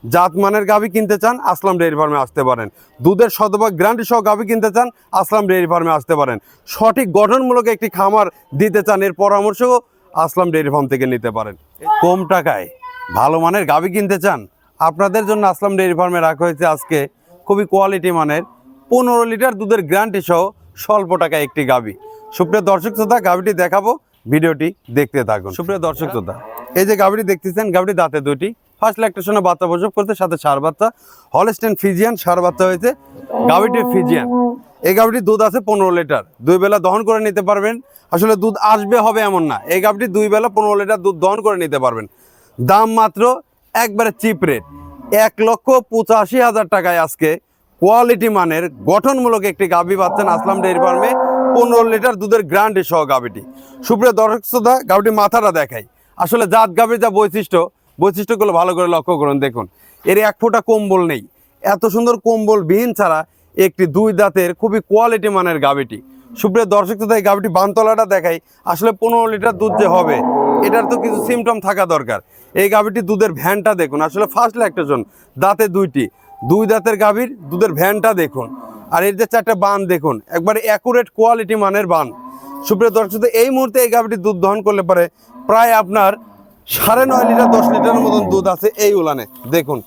জাত মানের গাভী কিনতে চান আসলাম ডেইরি ফার্মে আসতে পারেন। দুধের শতভাগ গ্যারান্টি সহ গাভী কিনতে চান আসলাম ডেইরি ফার্মে আসতে পারেন। সঠিক গঠনমূলক একটি খামার দিতে চান, এর পরামর্শও আসলাম ডেইরি ফার্ম থেকে নিতে পারেন। কম টাকায় ভালো মানের গাভী কিনতে চান, আপনাদের জন্য আসলাম ডেইরি ফার্মে রাখা হয়েছে আজকে খুবই কোয়ালিটি মানের 15 লিটার দুধের গ্যারান্টি সহ স্বল্প টাকায় একটি গাভী। সুপ্রিয় দর্শক শ্রোতা, গাভীটি দেখাবো, ভিডিওটি দেখতে থাকুন। সুপ্রিয় দর্শক শ্রোতা, এই যে গাভীটি দেখতেছেন, গাভীটি দাঁতে দুটি, ফার্স্ট ল্যাকটেশনে বাচ্চা প্রসব করতে, সাথে ষাঁড় বাচ্চা, হলস্টেইন ফ্রিজিয়ান ষাঁড় বাচ্চা হয়েছে। গাভীটি ফ্রিজিয়ান। এই গাভীটির দুধ আছে 15 লিটার, 2 বেলা দহন করে নিতে পারবেন। আসলে দুধ আসবে হবে এমন না, এই গাভীটি 2 বেলা 15 লিটার দুধ দহন করে নিতে পারবেন। দাম মাত্র একবারে চিপ রেট, 1,85,000 টাকায় আজকে কোয়ালিটি মানের গঠনমূলক একটি গাভী পাচ্ছেন আসলাম ডেইরি ফার্মে 15 লিটার দুধের গ্যারান্টি সহ গাভীটি। সুপ্রিয় দর্শক শ্রোতা, গাভীটি মাথাটা দেখাই। আসলে জাত গাভীর যা বৈশিষ্ট্যগুলো ভালো করে লক্ষ্য করুন। দেখুন, এর 1 ফোঁটা কম্বল নেই, এত সুন্দর কম্বল বিহীন ছাড়া একটি 2 দাঁতের খুবই কোয়ালিটি মানের গাভীটি। সুপ্রিয় দর্শক শ্রোতা, এই গাভীটি বানতলাটা দেখাই। আসলে 15 লিটার দুধ যে হবে, এটার তো কিছু সিমটম থাকা দরকার। এই গাভীটি দুধের ভ্যানটা দেখুন, আসলে ফার্স্ট ল্যাকটেশন, দাঁতে 2টি, 2 দাঁতের গাভীর দুধের ভ্যানটা দেখুন। আর এর যে 4টা বান দেখুন, একবারে অ্যাকুরেট কোয়ালিটি মানের বান। সুপ্রিয় দর্শক, এই মুহূর্তে এই গাভীটি দুধ দহন করলে পারে প্রায় আপনার 9.5 লিটার 10 লিটারের মতন দুধ আছে এই উলানে। দেখুন,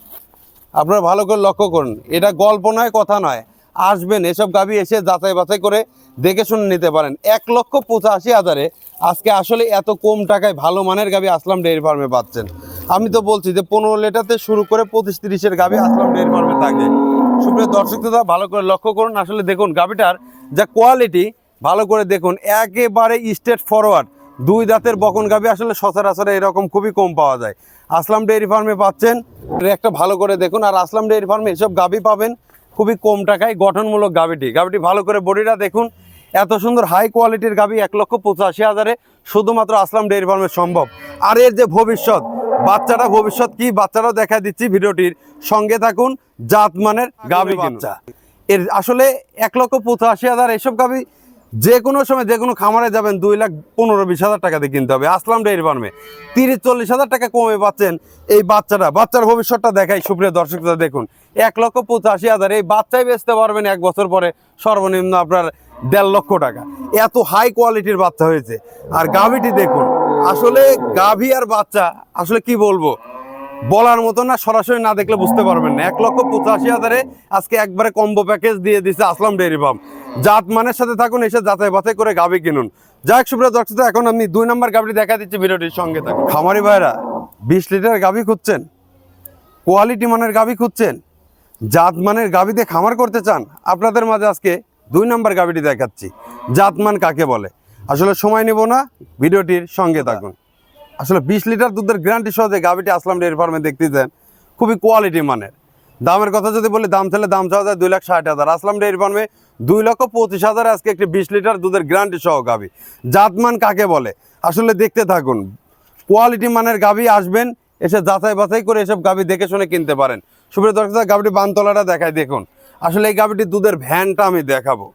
আপনারা ভালো করে লক্ষ্য করুন, এটা গল্প নয়, কথা নয়। আসবেন, এসব গাভী এসে যাচাই বাছাই করে দেখে শুনে নিতে পারেন। 1,85,000 আজকে আসলে এত কম টাকায় ভালো মানের গাভী আসলাম ডেইরি ফার্মে পাচ্ছেন। আমি তো বলছি যে 15 লিটারতে শুরু করে 25-30-এর গাভী আসলাম ডেইরি ফার্মে থাকে। সুপ্রিয় দর্শক দাদা, ভালো করে লক্ষ্য করুন। আসলে দেখুন গাভীটার যা কোয়ালিটি, ভালো করে দেখুন, একেবারে স্ট্রেট ফরওয়ার্ড 2 দাঁতের বকন গাভী আসলে সচরাচর এরকম খুবই কম পাওয়া যায়। আসলাম ডেইরি ফার্মে পাচ্ছেন, একটা ভালো করে দেখুন। আর আসলাম ডেইরি ফার্মে এসব গাভী পাবেন খুবই কম টাকায় গঠনমূলক গাভীটি ভালো করে বডিটা দেখুন। এত সুন্দর হাই কোয়ালিটির গাভী 1,85,000 শুধুমাত্র আসলাম ডেইরি ফার্মে সম্ভব। আর এর যে ভবিষ্যৎ, ভবিষ্যৎ কি, বাচ্চাটাও দেখা দিচ্ছি, ভিডিওটির সঙ্গে থাকুন। জাত মানের গাভী বাচ্চা, এর আসলে 1,85,000 এসব গাভী যে কোনো সময় যে কোনো খামারে যাবেন 2,15,20,000 টাকাতে কিনতে হবে। আসলাম ডেইরি ফার্মে 30-40,000 টাকা কমে পাচ্ছেন এই বাচ্চার ভবিষ্যৎটা দেখাই। সুপ্রিয় দর্শকরা দেখুন, 1,85,000 এই বাচ্চাই বেচতে পারবেন 1 বছর পরে সর্বনিম্ন আপনার 1.5 লক্ষ টাকা। এত হাই কোয়ালিটির বাচ্চা হয়েছে। আর গাভীটি দেখুন, আসলে গাভী আর বাচ্চা আসলে কি বলবো, বলার মতো না, সরাসরি না দেখলে বুঝতে পারবেন না। 1,85,000 আজকে একবারে কম্বো প্যাকেজ দিয়ে দিচ্ছে আসলাম ডেইরি ফার্ম। জাত মানের সাথে থাকুন, এসে যাচাই বাছাই করে গাভী কিনুন। যাক সুপ্রিয় দর্শক, এখন আমি 2 নম্বর গাভীটি দেখা দিচ্ছি, ভিডিওটির সঙ্গে থাকুন। খামারি ভাইরা 20 লিটার গাভী খুঁজছেন, কোয়ালিটি মানের গাভী খুঁজছেন, জাত মানের গাভীতে খামার করতে চান, আপনাদের মাঝে আজকে 2 নম্বর গাভীটি দেখাচ্ছি। জাত মান কাকে বলে, আসলে সময় নেব না, ভিডিওটির সঙ্গে থাকুন। আসলে 20 লিটার দুধের গ্যারান্টি সহ যে গাভীটি আসলাম ডেইরি ফার্মে দেখতে দেন, খুবই কোয়ালিটি মানের। দামের কথা যদি বলি, দাম চাওয়া যায় 2,60,000। আসলাম ডেইরি ফার্মে 2,25,000 আজকে একটি 20 লিটার দুধের গ্যারান্টি সহ গাভী। জাতমান কাকে বলে, আসলে দেখতে থাকুন। কোয়ালিটি মানের গাভী, আসবেন, এসে যাচাই বাছাই করে এসব গাভী দেখে শুনে কিনতে পারেন। সুপ্রিয় দর্শক, গাভীটি বানতলাটা দেখায় দেখুন। আসলে এই গাভীটির দুধের ভ্যানটা আমি দেখাবো।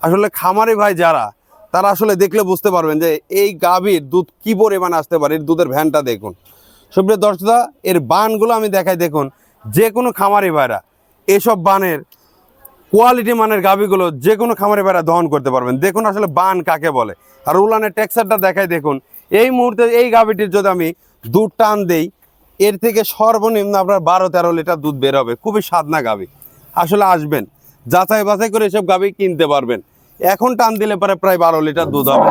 আসলে খামারি ভাই যারা, তারা আসলে দেখলে বুঝতে পারবেন যে এই গাভীর দুধ কি পরিমাণ আসতে পারে। এর দুধের ভ্যানটা দেখুন। সুপ্রিয় দর্শক, এর বানগুলো আমি দেখাই দেখুন। যে কোনো খামারি ভাইরা এসব বানের কোয়ালিটি মানের গাভীগুলো যে কোনো খামারি ভাইরা দহন করতে পারবেন। দেখুন আসলে বান কাকে বলে। আর উলানের টেক্সচারটা দেখাই দেখুন। এই মুহূর্তে এই গাভীটির যদি আমি দুধ টান দেই, এর থেকে সর্বনিম্ন আপনার 12-13 লিটার দুধ বের হবে। খুবই স্বাদনা গাভী। আসলে আসবেন, যাচাই বাছাই করে এসব গাভী কিনতে পারবেন। এখন টান দিলে পরে প্রায় 12 লিটার দুধ হবে।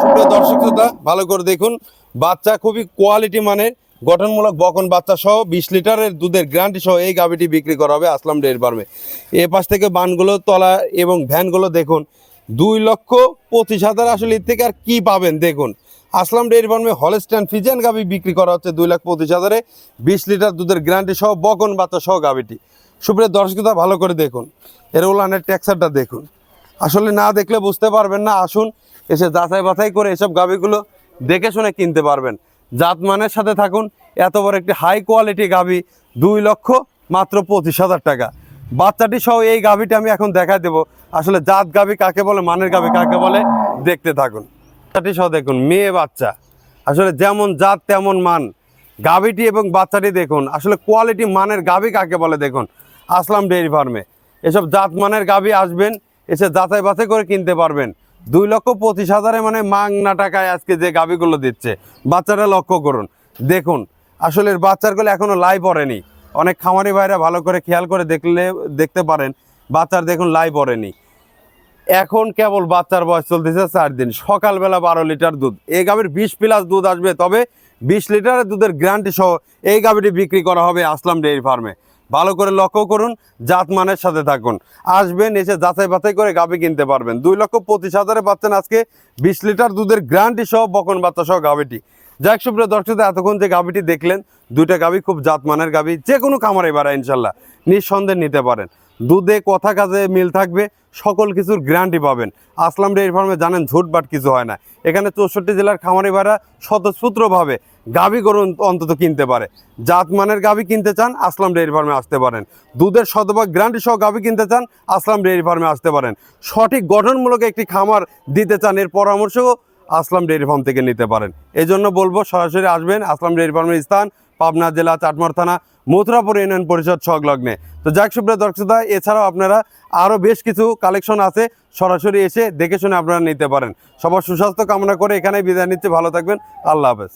সুপ্রিয় দর্শক শ্রোতা, ভালো করে দেখুন। বাচ্চা খুবই কোয়ালিটি মানের গঠনমূলক বকন বাচ্চা সহ 20 লিটারের দুধের গ্যারান্টি সহ এই গাভীটি বিক্রি করা হবে আসলাম ডেইরি ফার্মে। এ পাশ থেকে বানগুলো, তলা এবং ভ্যানগুলো দেখুন। 2,25,000 আসলে এর থেকে আর কি পাবেন। দেখুন, আসলাম ডেইরি ফার্মে হলস্টেইন ফ্রিজিয়ান গাভী বিক্রি করা হচ্ছে 2,25,000 20 লিটার দুধের গ্যারান্টি সহ বকন বাচ্চা সহ গাভীটি। সুপ্রিয় দর্শকরা, ভালো করে দেখুন। এর উলানের টেক্সচারটা দেখুন। আসলে না দেখলে বুঝতে পারবেন না। আসুন, এসে যাচাই বাছাই করে এসব গাভীগুলো দেখে শুনে কিনতে পারবেন। জাত মানের সাথে থাকুন। এত বড় একটি হাই কোয়ালিটি গাভী, 2,25,000 টাকা। বাচ্চাটি সহ এই গাভীটি আমি এখন দেখাই দেবো। আসলে জাত গাভী কাকে বলে, মানের গাভী কাকে বলে, দেখতে থাকুন। বাচ্চাটি সহ দেখুন, মেয়ে বাচ্চা, আসলে যেমন জাত তেমন মান। গাভীটি এবং বাচ্চাটি দেখুন, আসলে কোয়ালিটি মানের গাভী কাকে বলে দেখুন আসলাম ডেইরি ফার্মে। এসব জাত মানের গাভী আসবেন, এসে যাচাই বাছাই করে কিনতে পারবেন। 2,25,000 মানে মাংনা টাকায় আজকে যে গাভীগুলো দিচ্ছে। বাচ্চাটা লক্ষ্য করুন, দেখুন আসলে এর বাচ্চারগুলো এখনো লাই পড়েনি। অনেক খামারি ভাইরা ভালো করে খেয়াল করে দেখতে পারেন, বাচ্চার দেখুন লাই পড়েনি। এখন কেবল বাচ্চার বয়স চলতেছে 4 দিন। সকালবেলা 12 লিটার দুধ, এই গাভীর 20+ দুধ আসবে, তবে 20 লিটারের দুধের গ্যারান্টি সহ এই গাভীটি বিক্রি করা হবে আসলাম ডেইরি ফার্মে। ভালো করে লক্ষ্য করুন, জাত মানের সাথে থাকুন, আসবেন এসে যাচাই বাছাই করে গাভী কিনতে পারবেন। 2,25,000 পাচ্ছেন আজকে 20 লিটার দুধের গ্যারান্টি সহ বকন বাচ্চা সহ গাভীটি। যাক সুপ্রিয় দর্শক, এতক্ষণ যে গাভীটি দেখলেন, দুইটা গাভী খুব জাত মানের গাভী, যে কোনো খামারে বাড়া ইনশাল্লাহ নিঃসন্দেহে নিতে পারেন। দুধে কথা কাজে মিল থাকবে, সকল কিছুর গ্যারান্টি পাবেন। আসলাম ডেইরি ফার্মে জানেন ঝুটবাট কিছু হয় না। এখানে 64 জেলার খামারি ভাড়া স্বতঃস্ফূর্তভাবে গাভী গরু অন্তত কিনতে পারে। জাত মানের গাভী কিনতে চান, আসলাম ডেইরি ফার্মে আসতে পারেন। দুধের শতভাগ গ্যারান্টি সহ গাভী কিনতে চান, আসলাম ডেইরি ফার্মে আসতে পারেন। সঠিক গঠনমূলক একটি খামার দিতে চান, এর পরামর্শও আসলাম ডেইরি ফার্ম থেকে নিতে পারেন। এই জন্য বলবো সরাসরি আসবেন। আসলাম ডেইরি ফার্মের স্থান পাবনা জেলা চাটমার থানা মথুরাপুর ইউনিয়ন পরিষদ সংলগ্নে। তো যাক সুপ্রিয় দর্শক, এছাড়াও আপনারা আরও বেশ কিছু কালেকশন আছে, সরাসরি এসে দেখে শুনে আপনারা নিতে পারেন। সবার সুস্বাস্থ্য কামনা করে এখানেই বিদায় নিচ্ছে। ভালো থাকবেন, আল্লাহ হাফেজ।